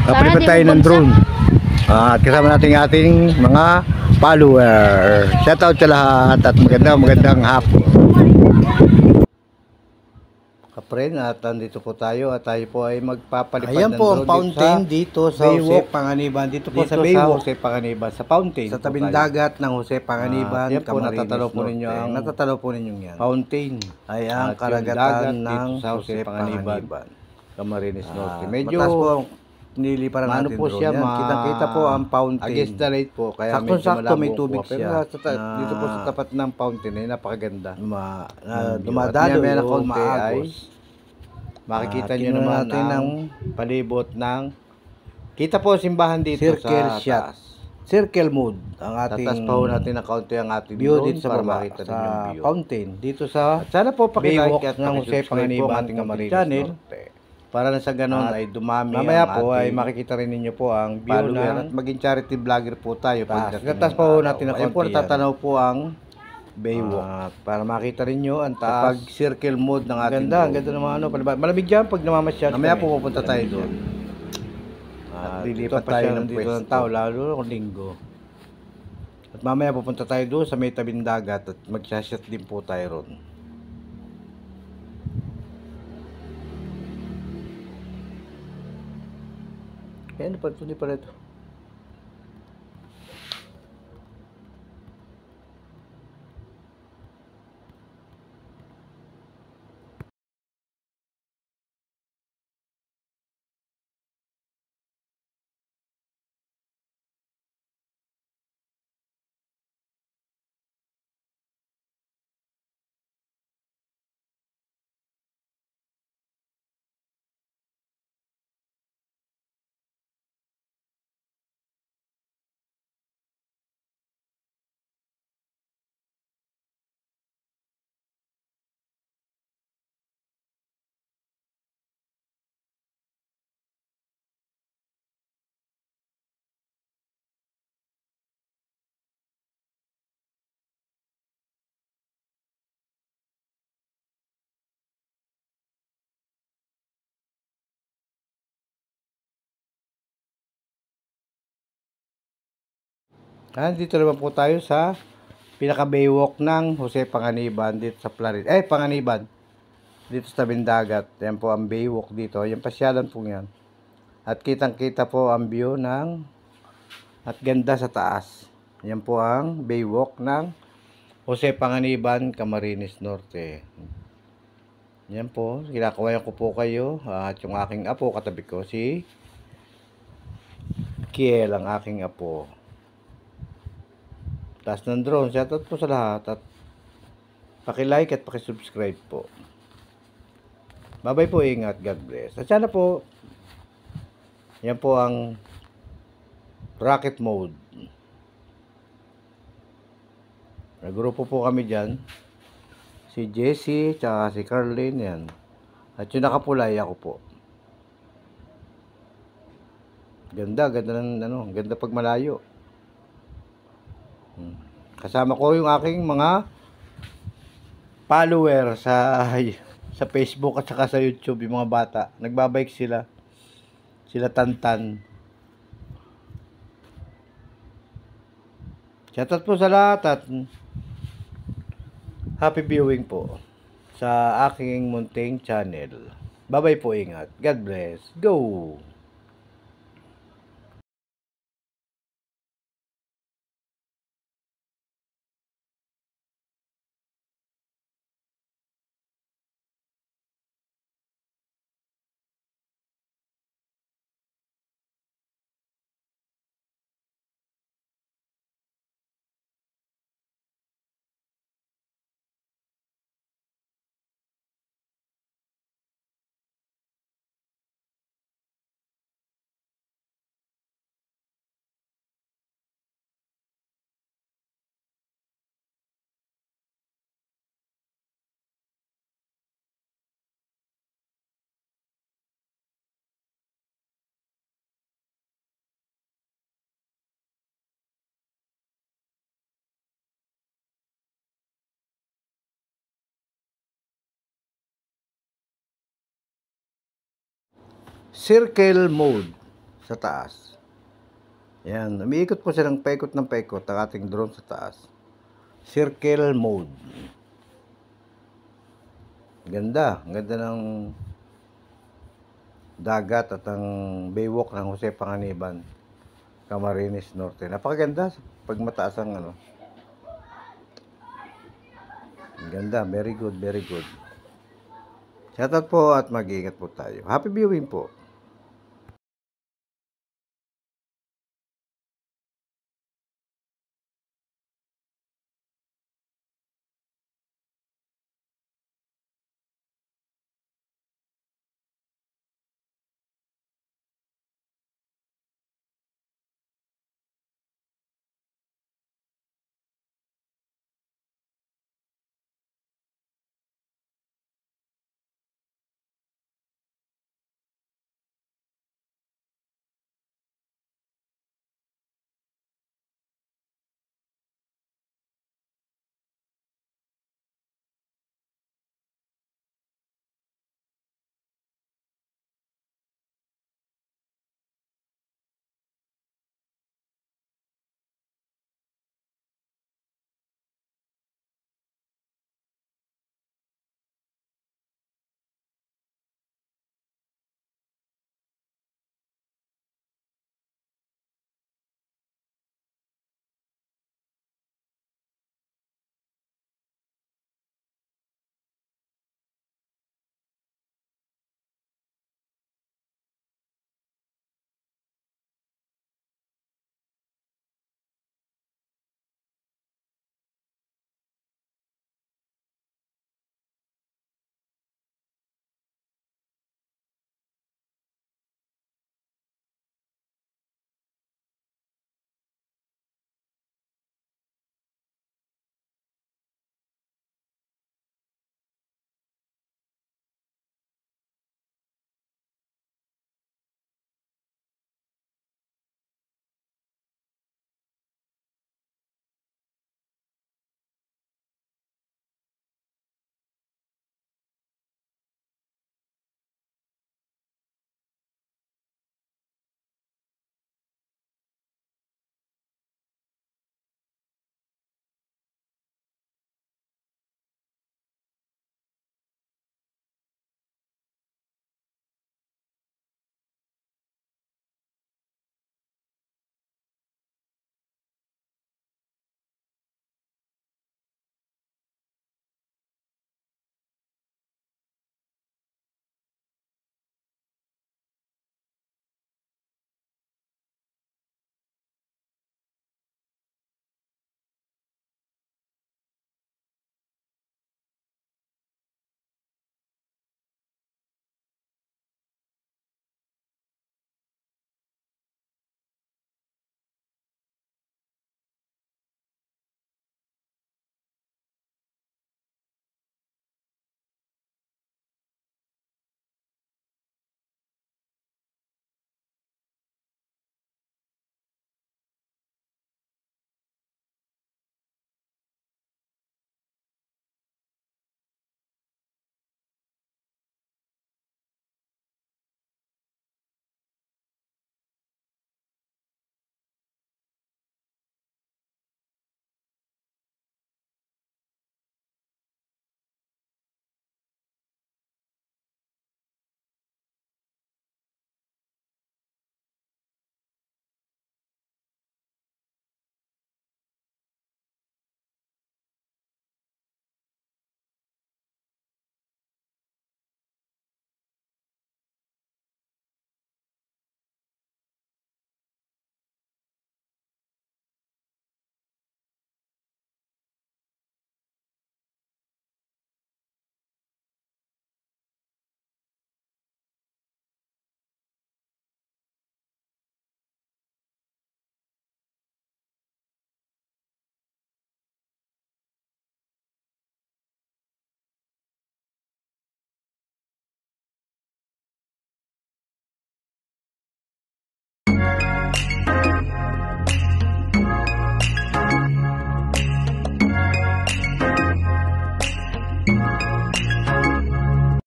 Kapalipan tayo ng drone. At kasama natin yung ating mga follower. Shoutout sa lahat at magandang hapon. Kapren, at nandito po tayo at tayo po ay magpapalipad Ayan ng po ang drone fountain dito sa Jose Baywalk. Panganiban. Dito po Dito sa Baywalk. Jose Panganiban, sa fountain. Sa tabing dagat ng Jose Panganiban, yan po, Camarines natatanaw po Norte. ninyo ang Natatanaw po ninyo yan. fountain. Ay ang At yung dagat karagatan dito ng sa Jose Panganiban, Camarines Norte. Medyo mataas po ang niliparan ano natin po drone siya, yan. Kita-kita po ang fountain. against the light po, kaya medyo Saktong-sakto malabo may po. tubig Pero siya. dito po sa tapat ng fountain ay napakaganda. Dumadalo At o konti maagos. makikita nyo tingnan naman natin ang palibot ng kita po simbahan dito circle sa shot. taas. Circle mode ang ating Tatas pa ho natin ng kaunti ang ating view drone dito sa para baba, makita din sa yung view. fountain dito sa At sana po Baywalk pakilike at ng Jose pakisubscribe po Panganiban ang ating Camarines channel. Norte. Para na sa ganon ay dumami Mamaya ang po ay ating makikita rin ninyo po ang view follower at ng maging charity vlogger po tayo. taas pa ho natin ng Ayun po, konti yan. natatanaw po ang Baywalk. Para makita rin nyo ang Pag taas. circle mode ng ating Ang ganda naman ano. Malamig dyan pag namamasyal. Mamaya po pupunta tayo doon. At lilipat dito tayo tayo ng dito ng pwesto. tao lalo kung linggo. At mamaya pupunta tayo doon sa may tabing dagat at magsashot din po tayo ron. Ano pa ito? Hindi pa ito. Dito naman po tayo sa pinaka-baywalk ng Jose Panganiban dito sa Panganiban. Dito sa tabing dagat. Yan po ang baywalk dito. Yung pasyalan po yan. At kitang-kita po ang view ng at ganda sa taas. Yan po ang baywalk ng Jose Panganiban, Camarines Norte. Yan po. Kinakawayan ko po kayo. At yung aking apo katabi ko si Kiel, ang aking apo. Taas ng drone. Shoutout po sa lahat at paki-like at paki-subscribe po. Bye-bye po, ingat, God bless. At sana po yan po ang rocket mode. Nagrupo po kami dyan. Si Jessie, tsaka si Carlene yan. At yung nakapulay ako po. Ganda ng ganda pag malayo. Kasama ko yung aking mga follower sa Facebook at saka sa YouTube, yung mga bata. Nagbabike sila. Sila Tantan. Shoutout po sa lahat at happy viewing po sa aking munting channel. Bye-bye po, ingat. God bless. Go! circle mode sa taas. Yan, umiikot po siya ng paikot ang ating drone sa taas. Circle mode. Ganda ng dagat at ang baywalk ng Jose Panganiban, Camarines Norte. Napakaganda pag mataas ang ano. Ganda, very good, very good. Shoutout po at mag-iingat po tayo. Happy viewing po.